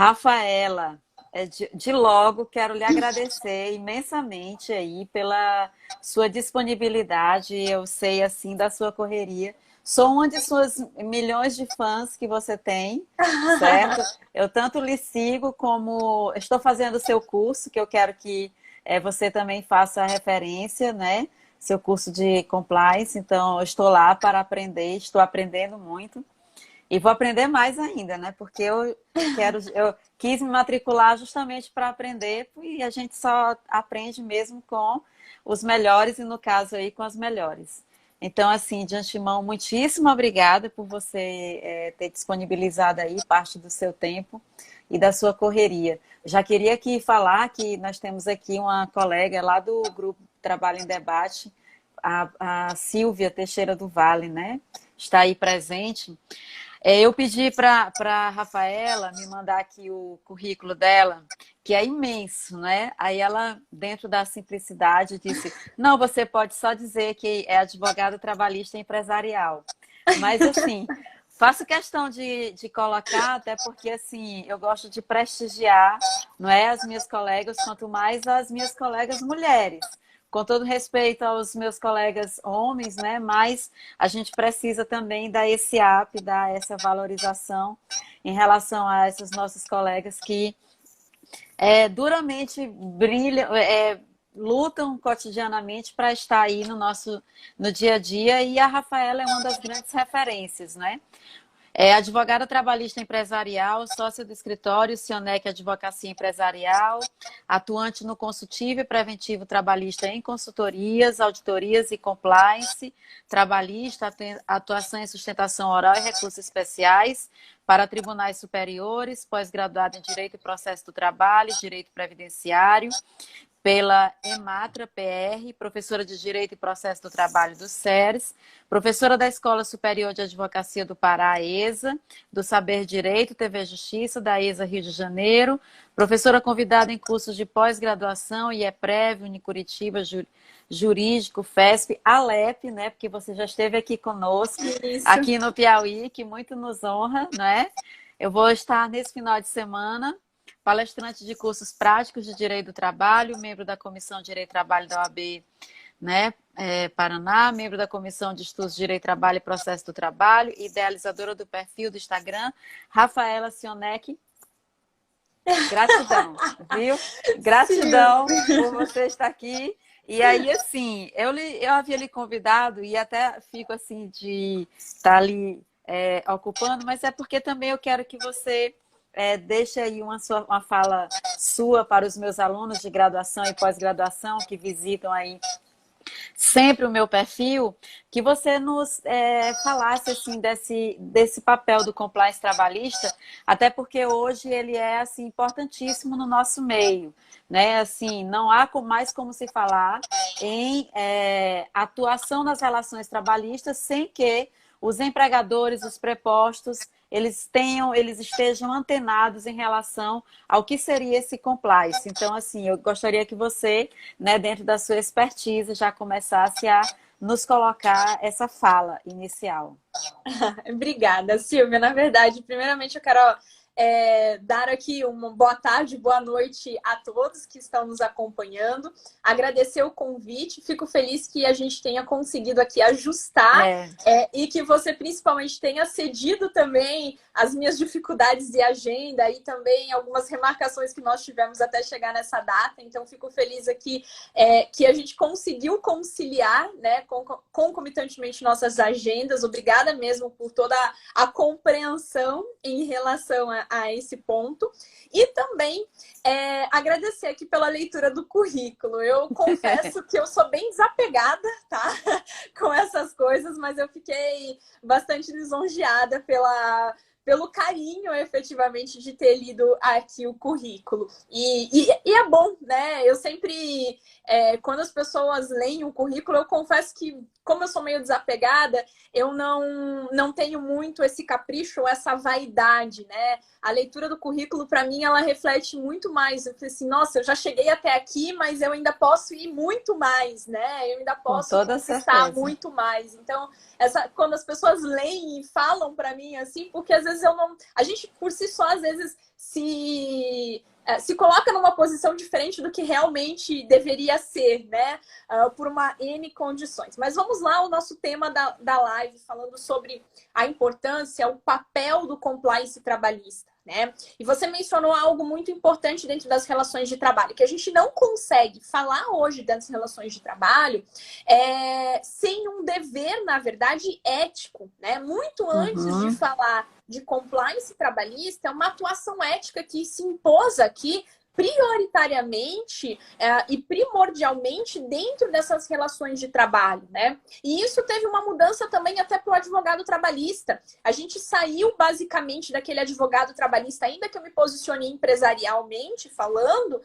Rafaela, de logo quero lhe agradecer imensamente aí pela sua disponibilidade. Eu sei assim da sua correria. Sou uma de suas milhões de fãs que você tem, certo? Eu tanto lhe sigo como estou fazendo o seu curso, que eu quero que você também faça a referência, né? Seu curso de compliance. Então, eu estou lá para aprender, estou aprendendo muito. E vou aprender mais ainda, né? Porque eu quis me matricular justamente para aprender e a gente só aprende mesmo com os melhores e no caso aí com as melhores. Então, assim, de antemão, muitíssimo obrigada por você ter disponibilizado aí parte do seu tempo e da sua correria. Já queria aqui falar que nós temos aqui uma colega lá do grupo Trabalho em Debate, a Silvia Teixeira do Vale, né? Está aí presente. Eu pedi para a Rafaela me mandar aqui o currículo dela, que é imenso, né? Aí ela, dentro da simplicidade, disse: não, você pode só dizer que é advogada trabalhista empresarial. Mas, assim, faço questão de colocar, até porque, assim, eu gosto de prestigiar, não é, as minhas colegas, quanto mais as minhas colegas mulheres. Com todo respeito aos meus colegas homens, né? Mas a gente precisa também dar esse up, dar essa valorização em relação a esses nossos colegas que duramente brilham, lutam cotidianamente para estar aí no dia a dia. E a Rafaela é uma das grandes referências, né? É advogada trabalhista empresarial, sócia do escritório Sionec Advocacia Empresarial, atuante no consultivo e preventivo trabalhista em consultorias, auditorias e compliance trabalhista, atuação em sustentação oral e recursos especiais para tribunais superiores, pós-graduada em Direito e Processo do Trabalho, Direito Previdenciário, pela EMATRA PR, professora de Direito e Processo do Trabalho do SERES, professora da Escola Superior de Advocacia do Pará, ESA, do Saber Direito, TV Justiça, da ESA Rio de Janeiro, professora convidada em cursos de pós-graduação, IEPREV, Unicuritiba, Jurídico, FESP, ALEP, né, porque você já esteve aqui conosco, Isso. aqui no Piauí, que muito nos honra, né? Eu vou estar nesse final de semana palestrante de cursos práticos de Direito do Trabalho, membro da Comissão de Direito do Trabalho da OAB, né, Paraná, membro da Comissão de Estudos de Direito do Trabalho e Processo do Trabalho, idealizadora do perfil do Instagram, Rafaela Sionec. Gratidão, viu? Sim. Gratidão por você estar aqui. E aí, assim, eu havia lhe convidado e até fico assim de estar ali ocupando, mas é porque também eu quero que você deixe aí uma fala sua para os meus alunos de graduação e pós-graduação que visitam aí sempre o meu perfil, que você nos falasse assim desse papel do compliance trabalhista, até porque hoje ele é assim importantíssimo no nosso meio, né? Assim, não há mais como se falar em atuação nas relações trabalhistas sem que os empregadores, os prepostos, eles estejam antenados em relação ao que seria esse compliance. Então, assim, eu gostaria que você, né, dentro da sua expertise, já começasse a nos colocar essa fala inicial. Obrigada, Silvia. Na verdade, primeiramente eu quero dar aqui uma boa tarde, boa noite a todos que estão nos acompanhando. Agradecer o convite. Fico feliz que a gente tenha conseguido aqui ajustar e que você principalmente tenha cedido também as minhas dificuldades de agenda e também algumas remarcações que nós tivemos até chegar nessa data. Então, fico feliz aqui que a gente conseguiu conciliar, né, concomitantemente nossas agendas. Obrigada mesmo por toda a compreensão em relação a esse ponto. E também agradecer aqui pela leitura do currículo. Eu confesso que eu sou bem desapegada, tá? Com essas coisas, mas eu fiquei bastante lisonjeada pelo carinho, efetivamente, de ter lido aqui o currículo. E é bom, né? Eu sempre, quando as pessoas leem o currículo, eu confesso que, como eu sou meio desapegada, eu não tenho muito esse capricho, essa vaidade, né? A leitura do currículo, para mim, ela reflete muito mais. Eu falei assim, nossa, eu já cheguei até aqui, mas eu ainda posso ir muito mais, né? Eu ainda Com posso toda conquistar certeza. muito mais. Então, quando as pessoas leem e falam para mim assim, porque às vezes eu não... A gente, por si só, às vezes se coloca numa posição diferente do que realmente deveria ser, né? Por uma N condições. Mas vamos lá, o nosso tema da live, falando sobre a importância, o papel do compliance trabalhista, né? E você mencionou algo muito importante dentro das relações de trabalho, que a gente não consegue falar hoje das relações de trabalho sem um dever, na verdade, ético, né? Muito antes de falar de compliance trabalhista, é uma atuação ética que se impôs aqui prioritariamente e primordialmente dentro dessas relações de trabalho, né? E isso teve uma mudança também até para o advogado trabalhista. A gente saiu basicamente daquele advogado trabalhista, ainda que eu me posicione empresarialmente falando,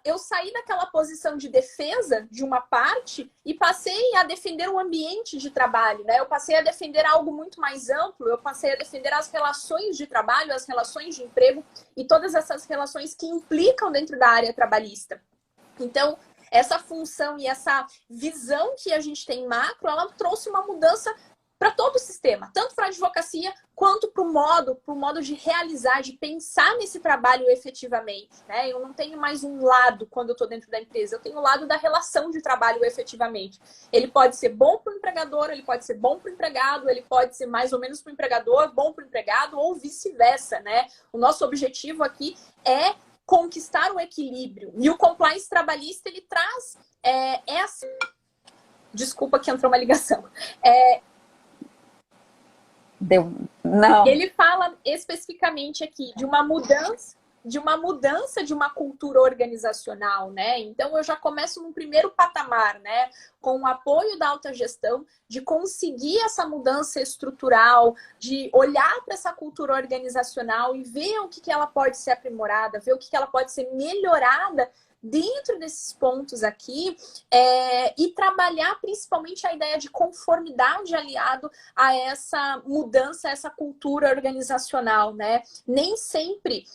eu saí daquela posição de defesa de uma parte e passei a defender o ambiente de trabalho, né? Eu passei a defender algo muito mais amplo, eu passei a defender as relações de trabalho, as relações de emprego e todas essas relações que implicam dentro da área trabalhista. Então, essa função e essa visão que a gente tem macro, ela trouxe uma mudança para todo o sistema, tanto para a advocacia quanto para o modo de realizar, de pensar nesse trabalho efetivamente, né? Eu não tenho mais um lado quando eu estou dentro da empresa, eu tenho o lado da relação de trabalho efetivamente. Ele pode ser bom para o empregador, ele pode ser bom para o empregado, ele pode ser mais ou menos para o empregador, bom para o empregado ou vice-versa, né? O nosso objetivo aqui é conquistar o equilíbrio. E o compliance trabalhista, ele traz essa... Desculpa que entrou uma ligação. Não. Ele fala especificamente aqui de uma mudança de uma cultura organizacional, né? Então eu já começo num primeiro patamar, né? Com o apoio da alta gestão, de conseguir essa mudança estrutural, de olhar para essa cultura organizacional e ver o que ela pode ser aprimorada, ver o que ela pode ser melhorada dentro desses pontos aqui e trabalhar principalmente a ideia de conformidade aliado a essa mudança, a essa cultura organizacional, né? Nem sempre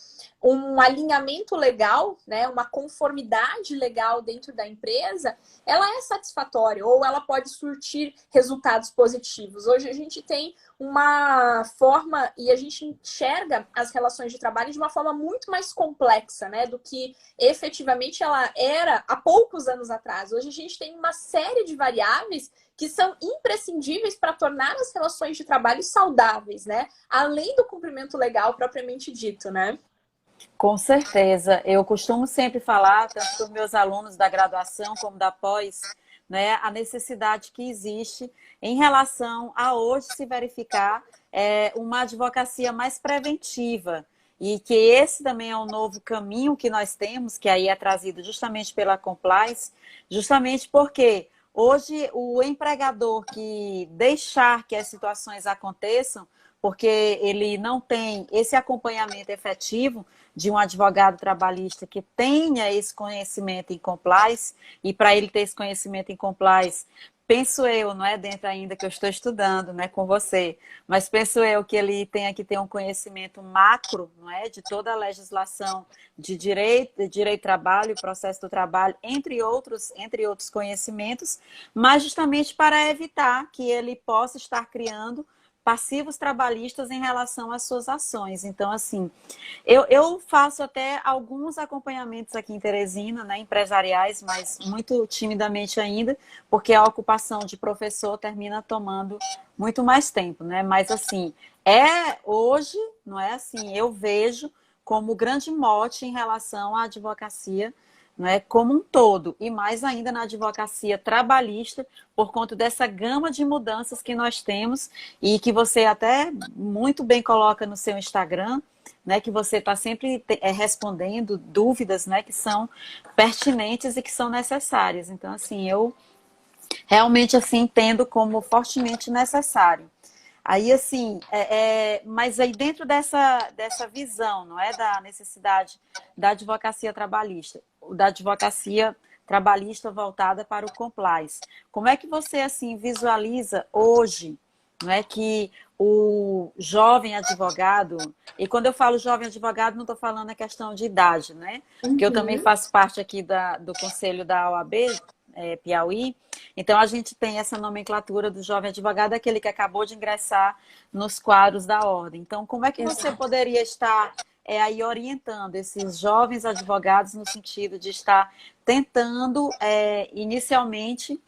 um alinhamento legal, né, uma conformidade legal dentro da empresa, ela é satisfatória ou ela pode surtir resultados positivos. Hoje a gente tem uma forma e a gente enxerga as relações de trabalho de uma forma muito mais complexa, né, do que efetivamente ela era há poucos anos atrás. Hoje a gente tem uma série de variáveis que são imprescindíveis para tornar as relações de trabalho saudáveis, né, além do cumprimento legal propriamente dito, né? Com certeza. Eu costumo sempre falar, tanto para os meus alunos da graduação como da pós, né, a necessidade que existe em relação a hoje se verificar uma advocacia mais preventiva. E que esse também é um novo caminho que nós temos, que aí é trazido justamente pela compliance, justamente porque hoje o empregador que deixar que as situações aconteçam, porque ele não tem esse acompanhamento efetivo de um advogado trabalhista que tenha esse conhecimento em compliance, e para ele ter esse conhecimento em compliance, penso eu, não é dentro ainda que eu estou estudando, né, com você, mas penso eu que ele tenha que ter um conhecimento macro, não é, de toda a legislação de direito do trabalho, processo do trabalho, entre outros conhecimentos, mas justamente para evitar que ele possa estar criando passivos trabalhistas em relação às suas ações. Então, assim, eu faço até alguns acompanhamentos aqui em Teresina, né, empresariais, mas muito timidamente ainda, porque a ocupação de professor termina tomando muito mais tempo, né? Mas, assim, hoje, não é assim, eu vejo como grande mote em relação à advocacia, não é, como um todo, e mais ainda na advocacia trabalhista, por conta dessa gama de mudanças que nós temos e que você até muito bem coloca no seu Instagram, né, que você está sempre respondendo dúvidas, né, que são pertinentes e que são necessárias. Então, assim, eu realmente assim entendo como fortemente necessário. Aí, assim, mas aí dentro dessa visão, não é, da necessidade da advocacia trabalhista voltada para o compliance, como é que você, assim, visualiza hoje, não é, que o jovem advogado, e quando eu falo jovem advogado, não estou falando a questão de idade, né? Porque eu também faço parte aqui do conselho da OAB, Piauí. Então, a gente tem essa nomenclatura do jovem advogado, aquele que acabou de ingressar nos quadros da ordem. Então, como é que você poderia estar aí orientando esses jovens advogados no sentido de estar tentando, inicialmente,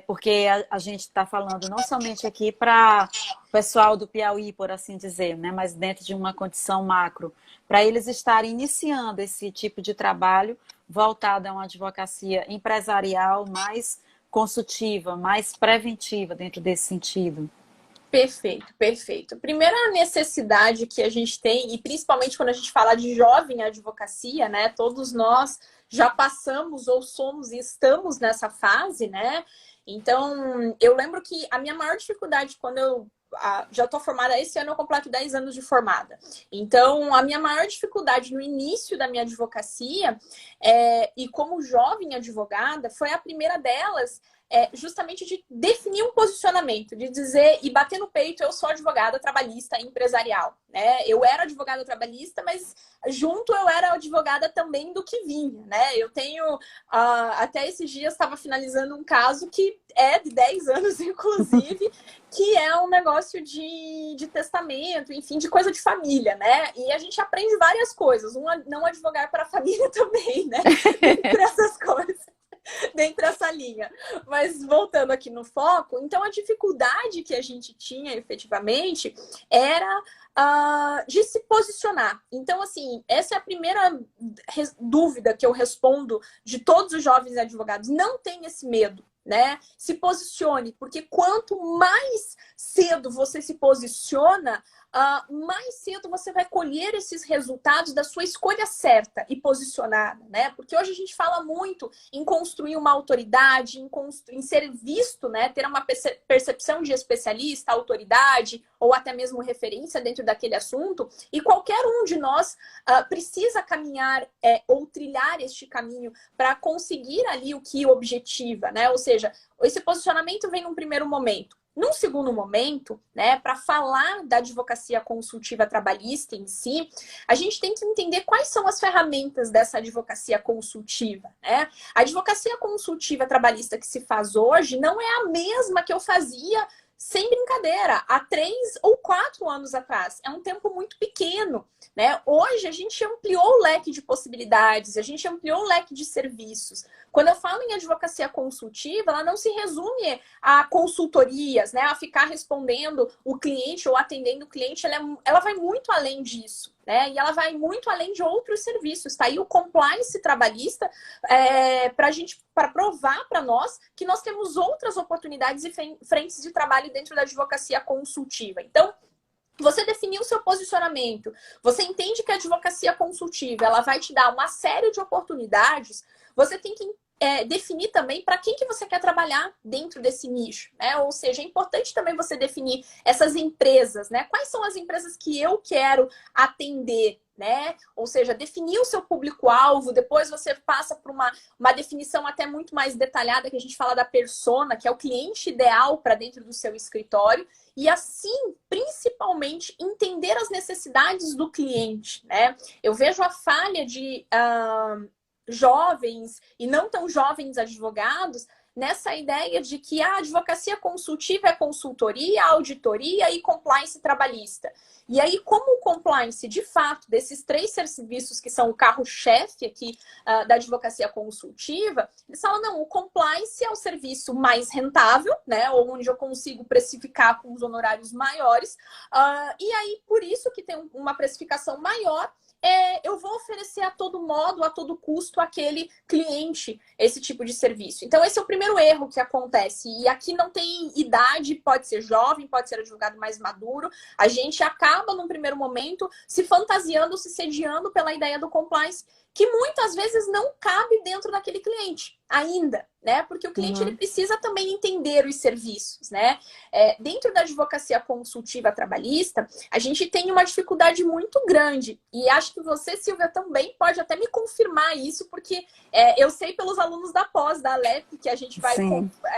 porque a gente está falando não somente aqui para o pessoal do Piauí, por assim dizer, né, mas dentro de uma condição macro, para eles estarem iniciando esse tipo de trabalho voltado a uma advocacia empresarial mais consultiva, mais preventiva dentro desse sentido. Perfeito, perfeito. Primeira necessidade que a gente tem, e principalmente quando a gente fala de jovem advocacia, né? Todos nós já passamos ou somos e estamos nessa fase, né? Então, eu lembro que a minha maior dificuldade quando eu já estou formada, esse ano eu completo 10 anos de formada. Então, a minha maior dificuldade no início da minha advocacia, e como jovem advogada, foi a primeira delas, justamente de definir um posicionamento, de dizer e bater no peito, eu sou advogada trabalhista empresarial, né? Eu era advogada trabalhista, mas junto eu era advogada também do que vinha, né? Eu tenho, até esses dias estava finalizando um caso que é de 10 anos, inclusive, que é um negócio de testamento, enfim, de coisa de família, né? E a gente aprende várias coisas, não advogar para a família também, né? Entre essas coisas. Dentro dessa linha. Mas voltando aqui no foco, então a dificuldade que a gente tinha efetivamente era de se posicionar. Então, assim, essa é a primeira dúvida que eu respondo de todos os jovens advogados. Não tenha esse medo, né? Se posicione, porque quanto mais cedo você se posiciona, mais cedo você vai colher esses resultados da sua escolha certa e posicionada, né? Porque hoje a gente fala muito em construir uma autoridade, em ser visto, né? Ter uma percepção de especialista, autoridade ou até mesmo referência dentro daquele assunto. E qualquer um de nós precisa caminhar ou trilhar este caminho para conseguir ali o que objetiva, né? Ou seja, esse posicionamento vem num primeiro momento. Num segundo momento, né, para falar da advocacia consultiva trabalhista em si, a gente tem que entender quais são as ferramentas dessa advocacia consultiva, né? A advocacia consultiva trabalhista que se faz hoje não é a mesma que eu fazia, sem brincadeira, há 3 ou 4 anos atrás. É um tempo muito pequeno, né? Hoje a gente ampliou o leque de possibilidades, a gente ampliou o leque de serviços. Quando eu falo em advocacia consultiva, ela não se resume a consultorias, né? A ficar respondendo o cliente ou atendendo o cliente, ela vai muito além disso, né? E ela vai muito além de outros serviços. Tá aí o compliance trabalhista para provar para nós que nós temos outras oportunidades e frentes de trabalho dentro da advocacia consultiva. Então, você definiu o seu posicionamento, você entende que a advocacia consultiva ela vai te dar uma série de oportunidades, você tem que definir também para quem que você quer trabalhar dentro desse nicho, né? Ou seja, é importante também você definir essas empresas, né? Quais são as empresas que eu quero atender, né? Ou seja, definir o seu público-alvo, depois você passa por uma definição até muito mais detalhada, que a gente fala da persona, que é o cliente ideal para dentro do seu escritório, e assim, principalmente, entender as necessidades do cliente, né? Eu vejo a falha de jovens e não tão jovens advogados nessa ideia de que a advocacia consultiva é consultoria, auditoria e compliance trabalhista. E aí, como o compliance, de fato, desses 3 serviços que são o carro-chefe aqui da advocacia consultiva, eles falam, não, o compliance é o serviço mais rentável, né, onde eu consigo precificar com os honorários maiores, e aí, por isso que tem uma precificação maior, eu vou oferecer a todo modo, a todo custo, àquele cliente esse tipo de serviço. Então, esse é o primeiro erro que acontece. E aqui não tem idade, pode ser jovem, pode ser advogado mais maduro. A gente acaba, num primeiro momento, se fantasiando, se sediando pela ideia do compliance, que muitas vezes não cabe dentro daquele cliente ainda, né? Porque o cliente ele precisa também entender os serviços, né? Dentro da advocacia consultiva trabalhista, a gente tem uma dificuldade muito grande. E acho que você, Silvia, também pode até me confirmar isso, porque eu sei pelos alunos da pós, da Alep, que a gente vai...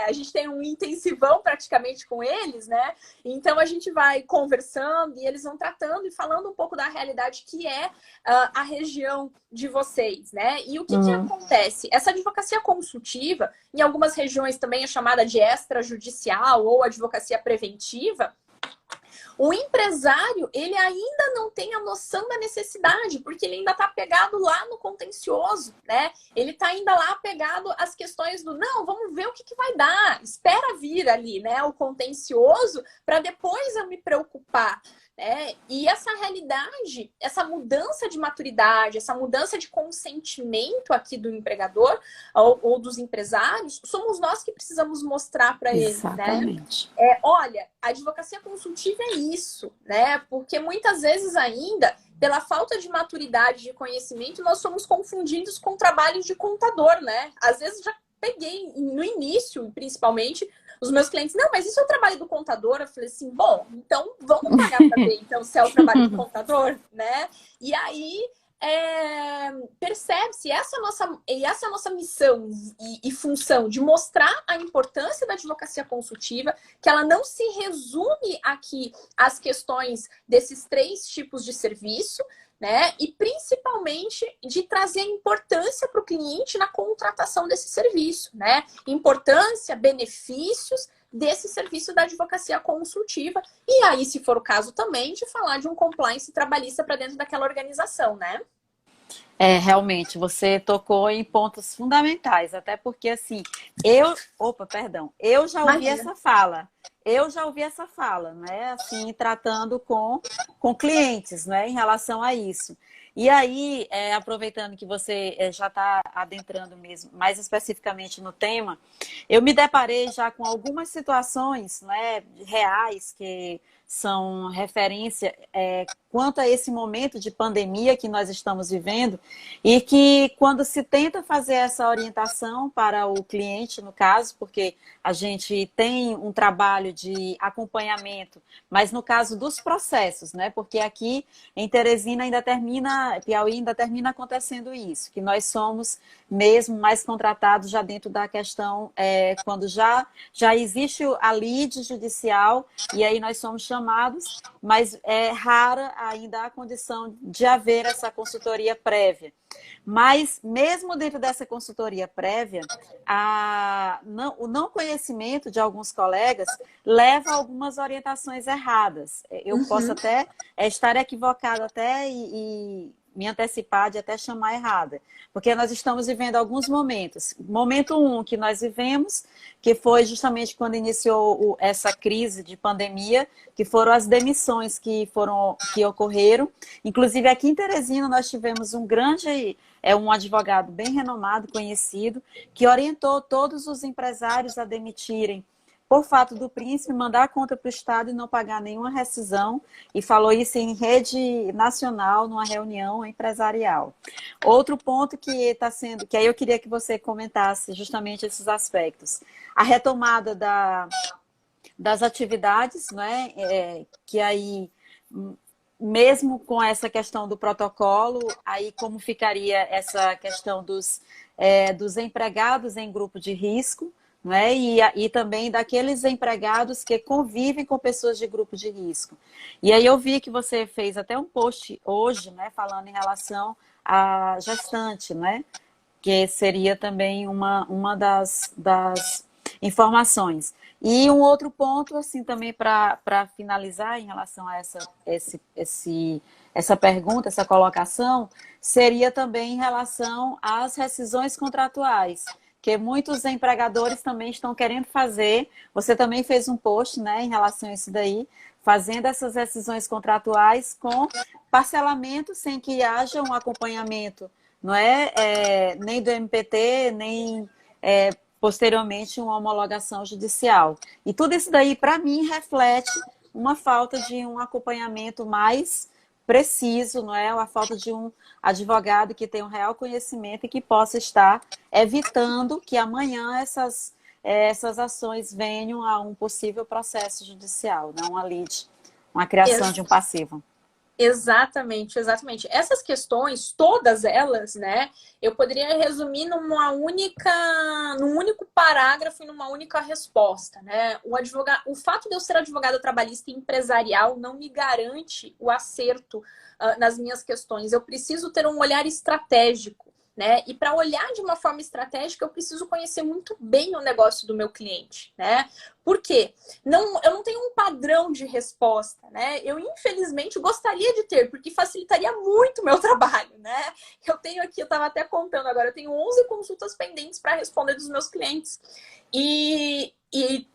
a gente tem um intensivão praticamente com eles, né? Então, a gente vai conversando e eles vão tratando e falando um pouco da realidade que é a região de vocês vocês, né? E o que que acontece? Essa advocacia consultiva, em algumas regiões também é chamada de extrajudicial ou advocacia preventiva. O empresário, ele ainda não tem a noção da necessidade, porque ele ainda está pegado lá no contencioso, né? Ele está ainda lá pegado às questões do, não, vamos ver o que que vai dar, espera vir ali, né? O contencioso, para depois eu me preocupar. E essa realidade, essa mudança de maturidade, essa mudança de consentimento aqui do empregador ou dos empresários, somos nós que precisamos mostrar para eles, né? Exatamente. Olha, a advocacia consultiva é isso, né? Porque muitas vezes ainda, pela falta de maturidade, de conhecimento, nós somos confundidos com trabalhos de contador, né? Às vezes já peguei no início, principalmente, os meus clientes, não, mas isso é o trabalho do contador? Eu falei assim, bom, então vamos pagar para ver, então, se é o trabalho do contador, né? E aí, percebe-se essa nossa missão e função de mostrar a importância da advocacia consultiva, que ela não se resume aqui às questões desses 3 tipos de serviço, né? E principalmente de trazer importância para o cliente na contratação desse serviço, né? Importância, benefícios desse serviço da advocacia consultiva. E aí, se for o caso também, de falar de um compliance trabalhista para dentro daquela organização, né? Realmente, você tocou em pontos fundamentais, até porque, assim, eu já ouvi essa fala. Eu já ouvi essa fala, né? Assim, tratando com clientes, né? Em relação a isso. E aí, aproveitando que você já está adentrando mesmo, mais especificamente no tema, eu me deparei já com algumas situações, né, reais que são referência quanto a esse momento de pandemia que nós estamos vivendo e que quando se tenta fazer essa orientação para o cliente, no caso, porque a gente tem um trabalho de acompanhamento, mas no caso dos processos, né? Porque aqui em Teresina Piauí ainda termina acontecendo isso, que nós somos mesmo mais contratados já dentro da questão, quando já existe a lide judicial e aí nós somos chamados, mas é rara ainda a condição de haver essa consultoria prévia. Mas, mesmo dentro dessa consultoria prévia, o não conhecimento de alguns colegas leva a algumas orientações erradas. Eu posso até estar equivocada e me antecipar de até chamar errada. Porque nós estamos vivendo alguns momentos. Momento 1 que nós vivemos, que foi justamente quando iniciou essa crise de pandemia, que foram as demissões que ocorreram. Inclusive, aqui em Teresina, nós tivemos um advogado bem renomado, conhecido, que orientou todos os empresários a demitirem por fato do príncipe, mandar a conta para o Estado e não pagar nenhuma rescisão, e falou isso em rede nacional, numa reunião empresarial. Outro ponto que está sendo, que aí eu queria que você comentasse justamente esses aspectos. A retomada das atividades, né, que aí, mesmo com essa questão do protocolo, aí como ficaria essa questão dos empregados em grupo de risco, né? E também daqueles empregados que convivem com pessoas de grupo de risco. E aí eu vi que você fez até um post hoje, né, falando em relação à gestante, né, que seria também uma das informações. E um outro ponto, assim, também para finalizar em relação a essa pergunta, essa colocação, seria também em relação às rescisões contratuais, que muitos empregadores também estão querendo fazer. Você também fez um post, né, em relação a isso daí, fazendo essas rescisões contratuais com parcelamento sem que haja um acompanhamento, não nem do MPT, nem posteriormente uma homologação judicial. E tudo isso daí, para mim, reflete uma falta de um acompanhamento mais preciso, não é? A falta de um advogado que tenha um real conhecimento e que possa estar evitando que amanhã essas ações venham a um possível processo judicial, não uma lide, uma criação de um passivo. Exatamente, exatamente. Essas questões, todas elas, né, eu poderia resumir num único parágrafo e numa única resposta, né? O fato de eu ser advogada trabalhista e empresarial não me garante o acerto, nas minhas questões. Eu preciso ter um olhar estratégico, né? E para olhar de uma forma estratégica, eu preciso conhecer muito bem o negócio do meu cliente, né? Por quê? Eu não tenho um padrão de resposta, né? Eu, infelizmente, gostaria de ter, porque facilitaria muito o meu trabalho, né? Eu tenho aqui, eu estava até contando agora, eu tenho 11 consultas pendentes para responder dos meus clientes. E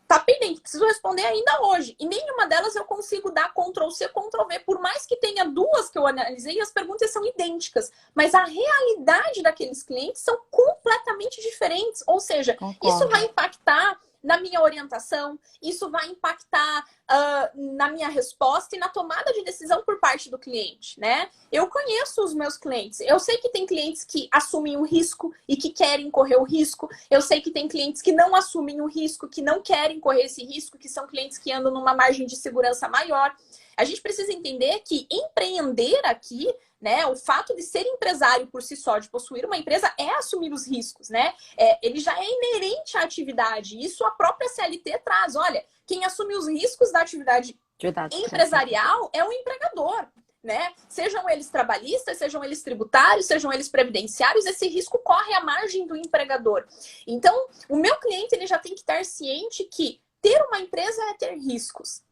tá pendente, preciso responder ainda hoje. E nenhuma delas eu consigo dar Ctrl+C, Ctrl+V. Por mais que tenha duas que eu analisei, as perguntas são idênticas. Mas a realidade daqueles clientes são completamente diferentes. Ou seja, isso vai Concordo. impactar na minha orientação, isso vai impactar na minha resposta e na tomada de decisão por parte do cliente, né? Eu conheço os meus clientes. Eu sei que tem clientes que assumem o risco e que querem correr o risco. Eu sei que tem clientes que não assumem o risco, que não querem correr esse risco, que são clientes que andam numa margem de segurança maior. A gente precisa entender que empreender aqui, né, o fato de ser empresário por si só, de possuir uma empresa, é assumir os riscos, né? Ele já é inerente à atividade. Isso a própria CLT traz. Olha, quem assume os riscos da atividade empresarial é o empregador, né? Sejam eles trabalhistas, sejam eles tributários, sejam eles previdenciários, esse risco corre à margem do empregador. Então, o meu cliente ele já tem que estar ciente que ter uma empresa é ter riscos.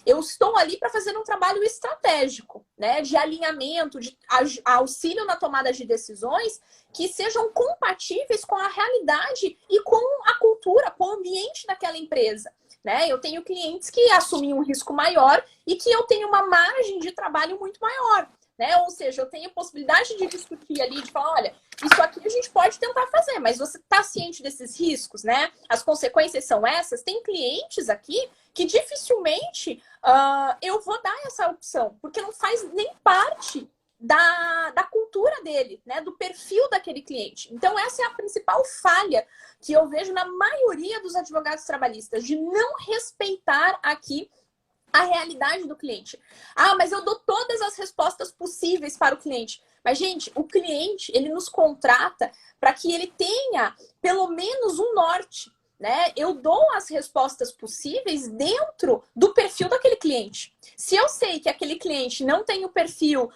Eu estou ali para fazer um trabalho estratégico, né, de alinhamento, de auxílio na tomada de decisões que sejam compatíveis com a realidade e com a cultura, com o ambiente daquela empresa. Né? Eu tenho clientes que assumem um risco maior e que eu tenho uma margem de trabalho muito maior. Né? Ou seja, eu tenho possibilidade de discutir ali, de falar, olha, isso aqui a gente pode tentar fazer, mas você está ciente desses riscos, né? As consequências são essas. Tem clientes aqui que dificilmente eu vou dar essa opção, porque não faz nem parte da cultura dele, né? Do perfil daquele cliente. Então, essa é a principal falha que eu vejo na maioria dos advogados trabalhistas, de não respeitar aqui a realidade do cliente. Ah, mas eu dou todas as respostas possíveis para o cliente. Mas, gente, o cliente, ele nos contrata para que ele tenha pelo menos um norte, né? Eu dou as respostas possíveis dentro do perfil daquele cliente. Se eu sei que aquele cliente não tem o perfil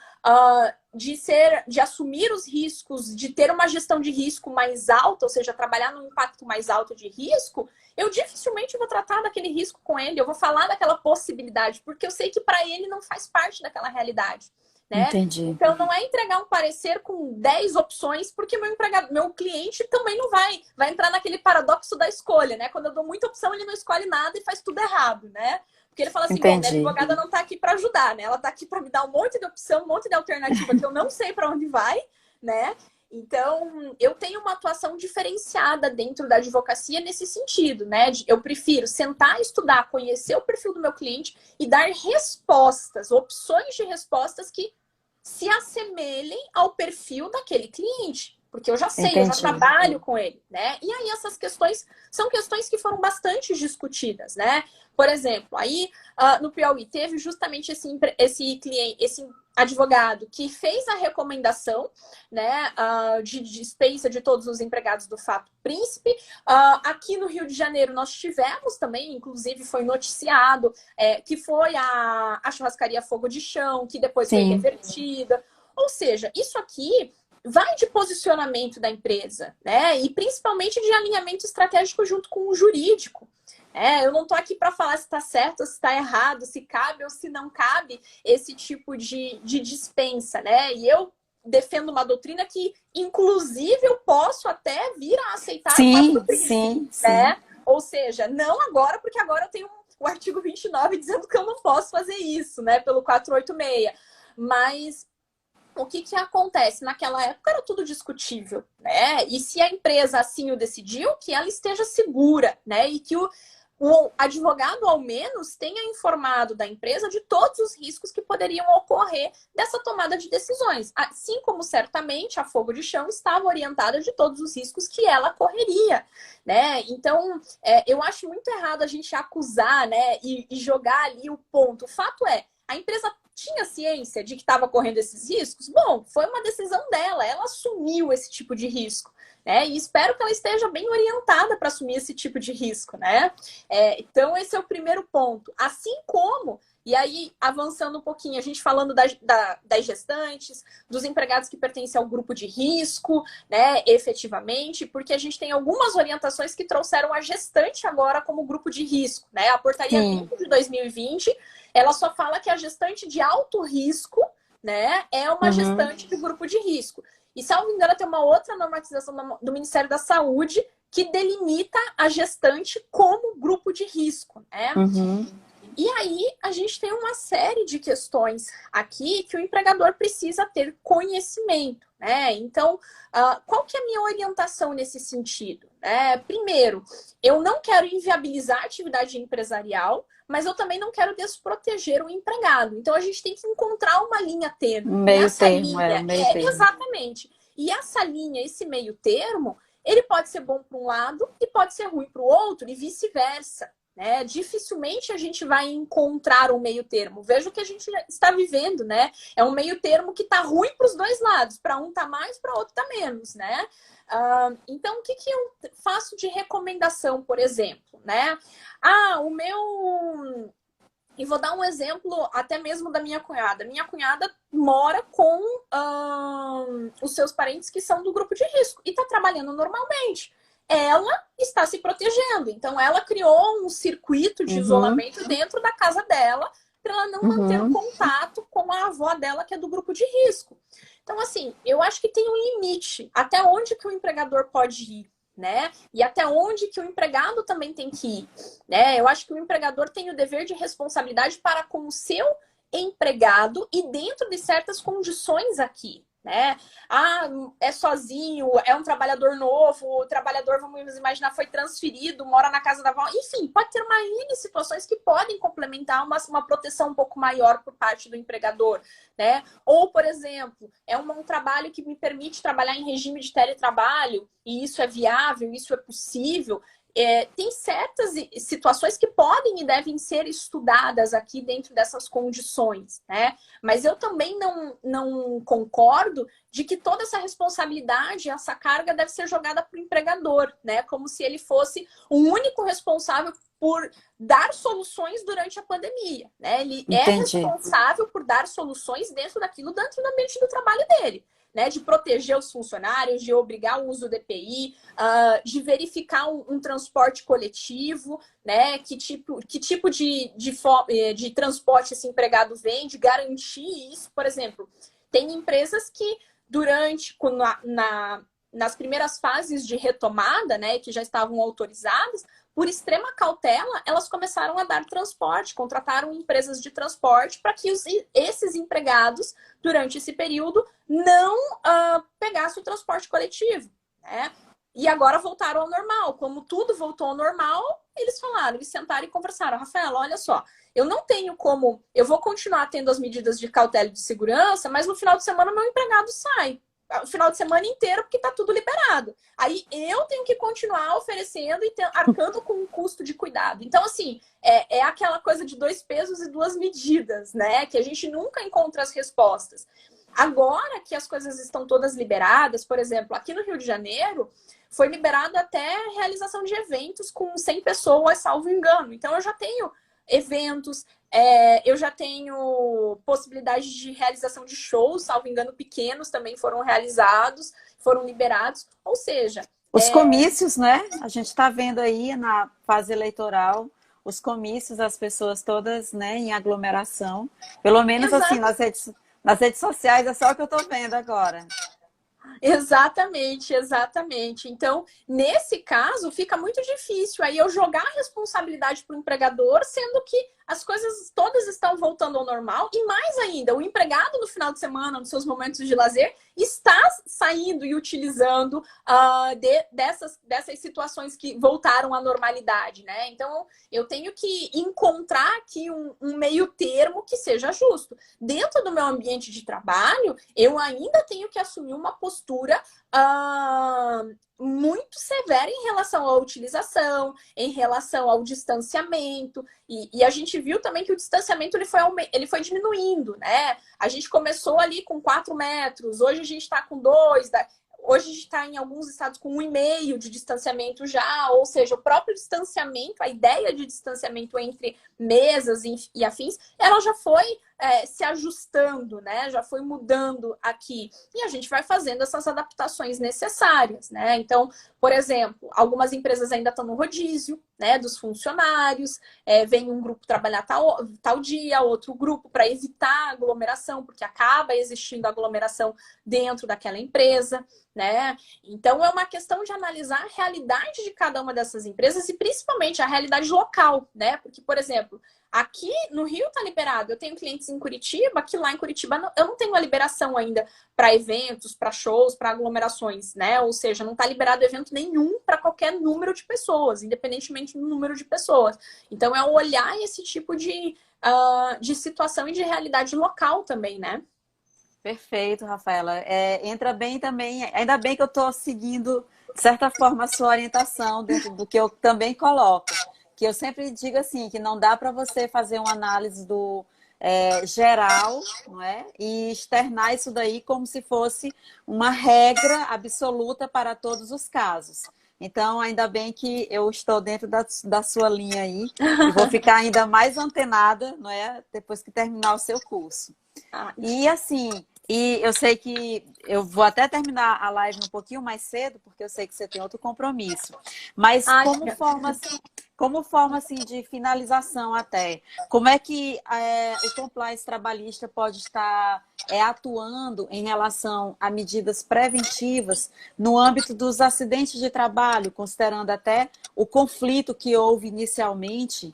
de assumir os riscos, de ter uma gestão de risco mais alta, ou seja, trabalhar num impacto mais alto de risco, eu dificilmente vou tratar daquele risco com ele, eu vou falar daquela possibilidade, porque eu sei que para ele não faz parte daquela realidade. Né? Entendi. Então, não é entregar um parecer com 10 opções, porque meu cliente também não vai entrar naquele paradoxo da escolha, né? Quando eu dou muita opção, ele não escolhe nada e faz tudo errado, né? Porque ele fala assim, bom, minha advogada não está aqui para ajudar, né? Ela está aqui para me dar um monte de opção, um monte de alternativa que eu não sei para onde vai, né? Então, eu tenho uma atuação diferenciada dentro da advocacia nesse sentido, né? Eu prefiro sentar, estudar, conhecer o perfil do meu cliente e dar respostas, opções de respostas que se assemelhem ao perfil daquele cliente. Porque eu já sei, eu já trabalho com ele, né? E aí essas questões são questões que foram bastante discutidas, né? Por exemplo, aí no Piauí teve justamente esse cliente, esse advogado que fez a recomendação, né, de dispensa de todos os empregados do fato príncipe. Aqui no Rio de Janeiro nós tivemos também, inclusive foi noticiado, que foi a churrascaria Fogo de Chão, que depois foi revertida. Ou seja, isso aqui vai de posicionamento da empresa, né? E principalmente de alinhamento estratégico junto com o jurídico. Eu não estou aqui para falar se está certo ou se está errado, se cabe ou se não cabe esse tipo de dispensa, né? E eu defendo uma doutrina que, inclusive, eu posso até vir a aceitar o fato do príncipe, né? Ou seja, não agora, porque agora eu tenho o artigo 29 dizendo que eu não posso fazer isso, né? Pelo 486. Mas o que acontece? Naquela época era tudo discutível, né? E se a empresa assim o decidiu, que ela esteja segura, né? E que o advogado, ao menos, tenha informado da empresa de todos os riscos que poderiam ocorrer dessa tomada de decisões. Assim como, certamente, a Fogo de Chão estava orientada de todos os riscos que ela correria, né? Então, eu acho muito errado a gente acusar, né? E jogar ali o ponto. O fato é, a empresa tinha ciência de que estava correndo esses riscos? Bom, foi uma decisão dela, ela assumiu esse tipo de risco. Né? E espero que ela esteja bem orientada para assumir esse tipo de risco, né? Então, esse é o primeiro ponto. Assim como, e aí avançando um pouquinho, a gente falando das gestantes, dos empregados que pertencem ao grupo de risco, né, efetivamente, porque a gente tem algumas orientações que trouxeram a gestante agora como grupo de risco, né? A portaria 20 de 2020, ela só fala que a gestante de alto risco, né, é uma gestante de grupo de risco. E, se não me engano, tem uma outra normatização do Ministério da Saúde que delimita a gestante como grupo de risco, né? E aí, a gente tem uma série de questões aqui que o empregador precisa ter conhecimento, né? Então, qual que é a minha orientação nesse sentido? Primeiro, eu não quero inviabilizar a atividade empresarial, mas eu também não quero desproteger o empregado. Então, a gente tem que encontrar uma linha tênue. Meio termo, meio termo. Exatamente. E essa linha, esse meio termo, ele pode ser bom para um lado e pode ser ruim para o outro e vice-versa. Né? Dificilmente a gente vai encontrar um meio termo. Veja o que a gente está vivendo, né? É um meio termo que está ruim para os dois lados. Para um tá mais, para outro tá menos, né? Então, o que eu faço de recomendação, por exemplo, né? E vou dar um exemplo até mesmo da minha cunhada. Minha cunhada mora com os seus parentes que são do grupo de risco e está trabalhando normalmente. Ela está se protegendo. Então, ela criou um circuito de isolamento dentro da casa dela para ela não manter o contato com a avó dela, que é do grupo de risco. Então, assim, eu acho que tem um limite até onde que o empregador pode ir, né? E até onde que o empregado também tem que ir, né? Eu acho que o empregador tem o dever de responsabilidade para com o seu empregado e dentro de certas condições aqui, né? É sozinho, é um trabalhador novo, o trabalhador, vamos imaginar, foi transferido, mora na casa da avó. Enfim, pode ter uma N situações que podem complementar uma proteção um pouco maior por parte do empregador, né? Ou, por exemplo, é um trabalho que me permite trabalhar em regime de teletrabalho, e isso é viável, isso é possível. Tem certas situações que podem e devem ser estudadas aqui dentro dessas condições, né? Mas eu também não concordo de que toda essa responsabilidade, essa carga deve ser jogada para o empregador, né? Como se ele fosse o único responsável por dar soluções durante a pandemia, né? Ele é responsável por dar soluções dentro do ambiente do trabalho dele. Né, de proteger os funcionários, de obrigar o uso do EPI, de verificar um transporte coletivo, né, que tipo de transporte esse empregado vem, de garantir isso. Por exemplo, tem empresas que nas primeiras fases de retomada, né, que já estavam autorizadas, por extrema cautela, elas começaram a dar transporte, contrataram empresas de transporte para que esses empregados, durante esse período, não pegassem o transporte coletivo, né? E agora voltaram ao normal. Como tudo voltou ao normal, eles sentaram e conversaram. Rafaela, olha só, eu não tenho como... Eu vou continuar tendo as medidas de cautela e de segurança, mas no final de semana meu empregado sai. O final de semana inteiro, porque tá tudo liberado. Aí eu tenho que continuar oferecendo e arcando com um custo de cuidado. Então, assim, é aquela coisa de 2 pesos e 2 medidas, né? Que a gente nunca encontra as respostas. Agora que as coisas estão todas liberadas, por exemplo, aqui no Rio de Janeiro, foi liberado até realização de eventos com 100 pessoas, salvo engano. Então, eu já tenho eventos, eu já tenho possibilidade de realização de shows, salvo engano, pequenos também foram realizados, foram liberados. Ou seja... Os comícios, né? A gente está vendo aí na fase eleitoral, os comícios, as pessoas todas, né, em aglomeração. Pelo menos assim, nas redes sociais, é só o que eu estou vendo agora. Exatamente, exatamente. Então, nesse caso, fica muito difícil aí eu jogar a responsabilidade para o empregador, sendo que as coisas todas estão voltando ao normal e mais ainda, o empregado no final de semana, nos seus momentos de lazer, está saindo e utilizando dessas situações que voltaram à normalidade, né? Então, eu tenho que encontrar aqui um meio termo que seja justo. Dentro do meu ambiente de trabalho, eu ainda tenho que assumir uma postura muito severa em relação à utilização, em relação ao distanciamento, e a gente viu também que o distanciamento ele foi diminuindo, né? A gente começou ali com 4 metros, hoje a gente está com 2, hoje a gente está em alguns estados com 1,5 de distanciamento já, ou seja, o próprio distanciamento, a ideia de distanciamento entre mesas e afins, ela já foi se ajustando, né? Já foi mudando aqui. E a gente vai fazendo essas adaptações necessárias, né? Então, por exemplo, algumas empresas ainda estão no rodízio, né? Dos funcionários, vem um grupo trabalhar tal dia, outro grupo para evitar aglomeração, porque acaba existindo aglomeração dentro daquela empresa, né? Então, é uma questão de analisar a realidade de cada uma dessas empresas e principalmente a realidade local, né? Porque, por exemplo, aqui no Rio tá liberado. Eu tenho clientes em Curitiba, que lá em Curitiba eu não tenho a liberação ainda para eventos, para shows, para aglomerações, né? Ou seja, não tá liberado evento nenhum para qualquer número de pessoas, independentemente do número de pessoas. Então, é olhar esse tipo de situação e de realidade local também, né? Perfeito, Rafaela. Entra bem também, ainda bem que eu estou seguindo, de certa forma, a sua orientação dentro do que eu também coloco. Que eu sempre digo assim, que não dá para você fazer uma análise do geral, não é? E externar isso daí como se fosse uma regra absoluta para todos os casos. Então, ainda bem que eu estou dentro da sua linha aí e vou ficar ainda mais antenada, não é? Depois que terminar o seu curso. E assim, eu sei que eu vou até terminar a live um pouquinho mais cedo, porque eu sei que você tem outro compromisso. Mas Ai, como forma assim de finalização até, como é que o compliance trabalhista pode estar atuando em relação a medidas preventivas no âmbito dos acidentes de trabalho, considerando até o conflito que houve inicialmente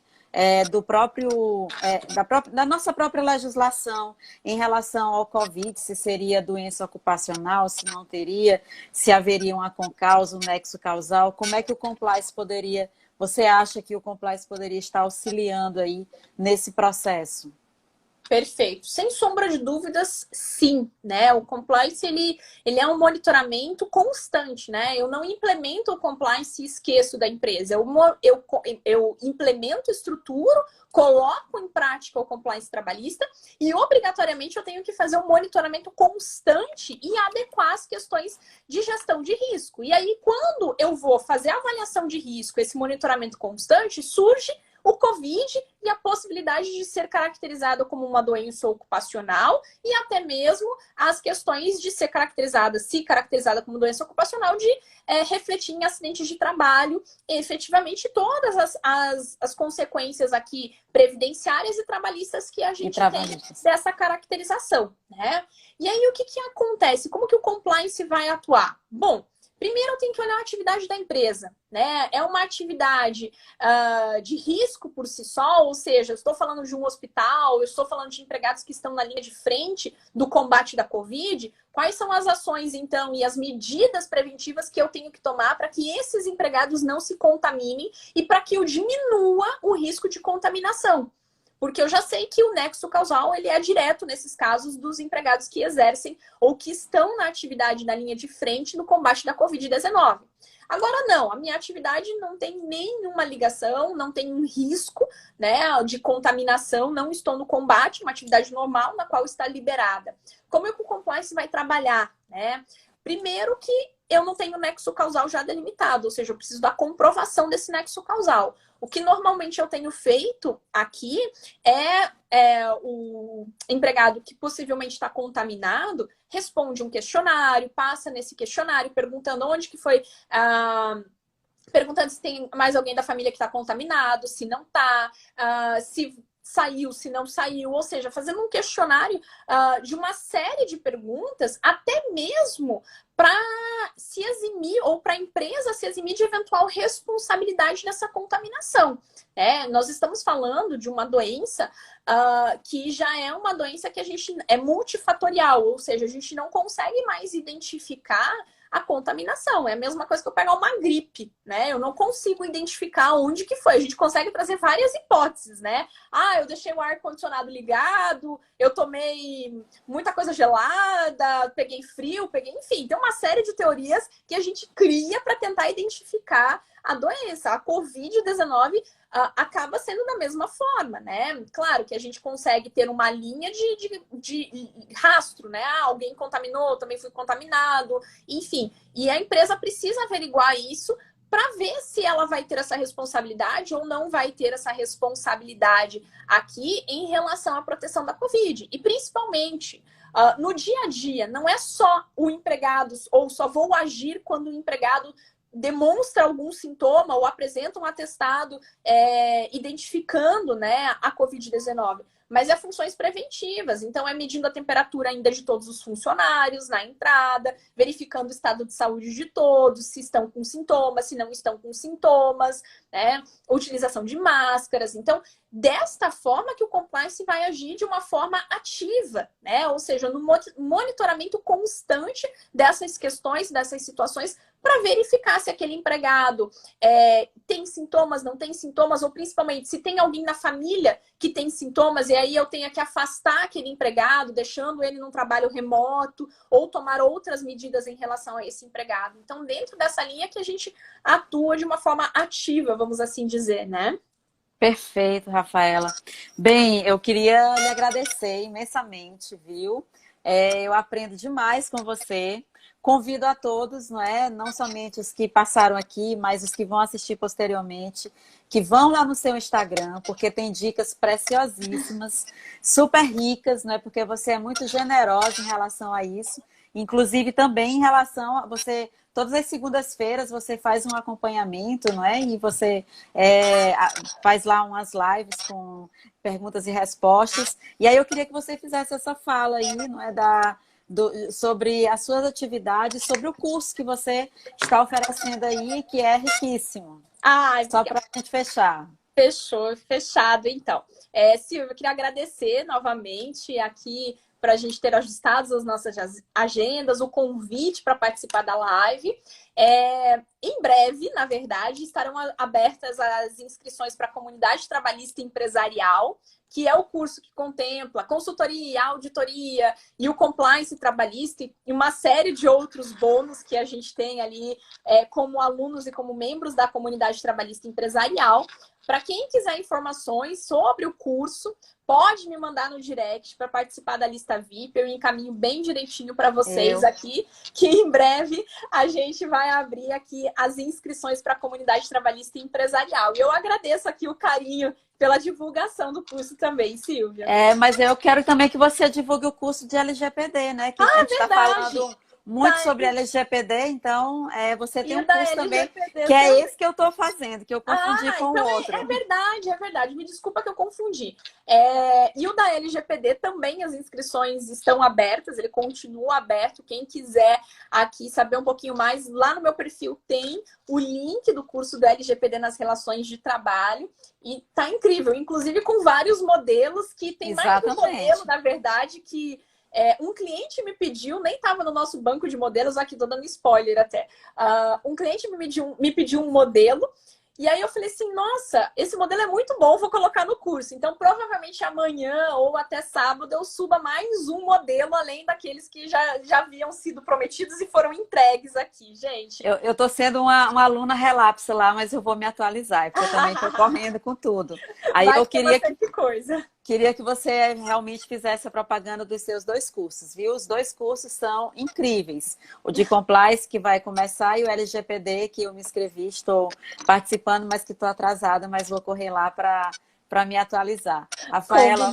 da nossa própria legislação em relação ao Covid, se seria doença ocupacional, se não teria, se haveria uma concausa, um nexo causal, como é que o compliance você acha que o compliance poderia estar auxiliando aí nesse processo? Perfeito. Sem sombra de dúvidas, sim, né? O compliance, ele é um monitoramento constante, né? Eu não implemento o compliance e esqueço da empresa. Eu implemento, estruturo, coloco em prática o compliance trabalhista e, obrigatoriamente, eu tenho que fazer um monitoramento constante e adequar as questões de gestão de risco. E aí, quando eu vou fazer a avaliação de risco, esse monitoramento constante, surge o Covid e a possibilidade de ser caracterizado como uma doença ocupacional e até mesmo as questões de ser caracterizada, se caracterizada como doença ocupacional, de refletir em acidentes de trabalho, efetivamente todas as consequências aqui previdenciárias e trabalhistas que a gente tem dessa caracterização, né? E aí o que acontece? Como que o compliance vai atuar? Bom, primeiro, eu tenho que olhar a atividade da empresa, né? É uma atividade de risco por si só, ou seja, eu estou falando de um hospital, eu estou falando de empregados que estão na linha de frente do combate da Covid. Quais são as ações, então, e as medidas preventivas que eu tenho que tomar para que esses empregados não se contaminem e para que eu diminua o risco de contaminação? Porque eu já sei que o nexo causal ele é direto nesses casos dos empregados que exercem ou que estão na atividade na linha de frente no combate da Covid-19. Agora não, a minha atividade não tem nenhuma ligação, não tem um risco, né, de contaminação, não estou no combate, uma atividade normal na qual está liberada. Como é que o compliance vai trabalhar, né? Primeiro que eu não tenho nexo causal já delimitado, ou seja, eu preciso da comprovação desse nexo causal. O que normalmente eu tenho feito aqui o empregado que possivelmente está contaminado responde um questionário, passa nesse questionário perguntando onde que foi, perguntando se tem mais alguém da família que está contaminado, se não está, se saiu, se não saiu, ou seja, fazendo um questionário de uma série de perguntas, até mesmo para se eximir ou para a empresa se eximir de eventual responsabilidade nessa contaminação. Nós estamos falando de uma doença que já é uma doença que a gente é multifatorial, ou seja, a gente não consegue mais identificar a contaminação. É a mesma coisa que eu pegar uma gripe, né? Eu não consigo identificar onde que foi. A gente consegue trazer várias hipóteses, né? Ah, eu deixei o ar-condicionado ligado, eu tomei muita coisa gelada, peguei frio, enfim, tem uma série de teorias que a gente cria para tentar identificar a doença. A Covid-19 acaba sendo da mesma forma, né? Claro que a gente consegue ter uma linha de rastro, né? Ah, alguém contaminou, também fui contaminado, enfim. E a empresa precisa averiguar isso para ver se ela vai ter essa responsabilidade ou não vai ter essa responsabilidade aqui em relação à proteção da Covid. E principalmente no dia a dia, não é só o empregado, ou só vou agir quando o empregado demonstra algum sintoma ou apresenta um atestado identificando, né, a Covid-19. Mas é funções preventivas, então é medindo a temperatura ainda de todos os funcionários na entrada, verificando o estado de saúde de todos, se estão com sintomas, se não estão com sintomas, né? Utilização de máscaras. Então, desta forma que o compliance vai agir de uma forma ativa, né? Ou seja, no monitoramento constante dessas questões, dessas situações, para verificar se aquele empregado tem sintomas, não tem sintomas, ou principalmente se tem alguém na família que tem sintomas, e aí eu tenho que afastar aquele empregado, deixando ele num trabalho remoto, ou tomar outras medidas em relação a esse empregado. Então, dentro dessa linha que a gente atua de uma forma ativa, vamos assim dizer, né? Perfeito, Rafaela. Bem, eu queria lhe agradecer imensamente, viu? Eu aprendo demais com você. Convido a todos, não é? Não somente os que passaram aqui, mas os que vão assistir posteriormente, que vão lá no seu Instagram, porque tem dicas preciosíssimas, super ricas, não é? Porque você é muito generosa em relação a isso. Inclusive também em relação a você, todas as segundas-feiras você faz um acompanhamento, não é? E você faz lá umas lives com perguntas e respostas. E aí eu queria que você fizesse essa fala aí, não é? Sobre as suas atividades, sobre o curso que você está oferecendo aí, que é riquíssimo. Só para a gente fechar. Fechou, fechado, então. Silvia, eu queria agradecer novamente aqui para a gente ter ajustado as nossas agendas, o convite para participar da live. Em breve, na verdade, estarão abertas as inscrições para a comunidade trabalhista empresarial, que é o curso que contempla consultoria, auditoria e o compliance trabalhista e uma série de outros bônus que a gente tem ali como alunos e como membros da comunidade trabalhista empresarial. Para quem quiser informações sobre o curso, pode me mandar no direct para participar da lista VIP. Eu encaminho bem direitinho para vocês aqui, que em breve a gente vai abrir aqui as inscrições para a comunidade trabalhista empresarial. E eu agradeço aqui o carinho pela divulgação do curso também, Silvia. Mas eu quero também que você divulgue o curso de LGPD, né? Que a gente está falando muito sobre LGPD, então você tem um curso também, que é esse que eu estou fazendo, que eu confundi com o outro. É verdade. Me desculpa que eu confundi. E o da LGPD também, as inscrições estão abertas, ele continua aberto. Quem quiser aqui saber um pouquinho mais, lá no meu perfil tem o link do curso do LGPD nas relações de trabalho. E tá incrível, inclusive com vários modelos, que tem mais de um modelo, na verdade, que um cliente me pediu, nem estava no nosso banco de modelos, aqui tô dando spoiler até. Um cliente me pediu um modelo, e aí eu falei assim, nossa, esse modelo é muito bom, vou colocar no curso. Então, provavelmente amanhã ou até sábado eu suba mais um modelo, além daqueles que já haviam sido prometidos e foram entregues aqui, gente. Eu tô sendo uma aluna relapsa lá, mas eu vou me atualizar, porque eu também tô correndo com tudo. Aí eu queria que você realmente fizesse a propaganda dos seus 2 cursos, viu? Os 2 cursos são incríveis. O de Compliance, que vai começar, e o LGPD, que eu me inscrevi, estou participando, mas que estou atrasada, mas vou correr lá para me atualizar. Rafaela,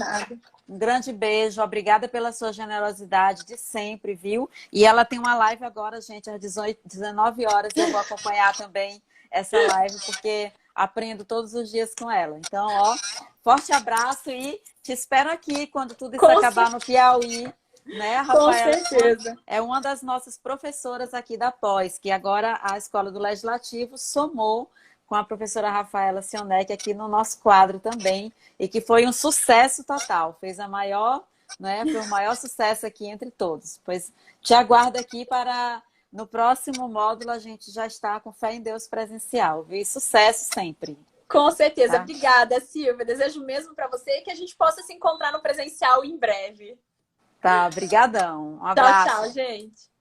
um grande beijo, obrigada pela sua generosidade de sempre, viu? E ela tem uma live agora, gente, às 19 horas, eu vou acompanhar também essa live, porque aprendo todos os dias com ela. Então, forte abraço e te espero aqui quando tudo isso acabar no Piauí, né, Rafaela? Com certeza. É uma das nossas professoras aqui da Pós, que agora a Escola do Legislativo somou com a professora Rafaela Sionec aqui no nosso quadro também, e que foi um sucesso total. Fez a maior, né, foi o maior sucesso aqui entre todos. Pois te aguardo aqui para no próximo módulo a gente já está com Fé em Deus presencial, viu? E sucesso sempre. Com certeza. Tá? Obrigada, Silvia. Desejo mesmo para você que a gente possa se encontrar no presencial em breve. Tá, brigadão. Um Tchau, abraço. tchau, gente.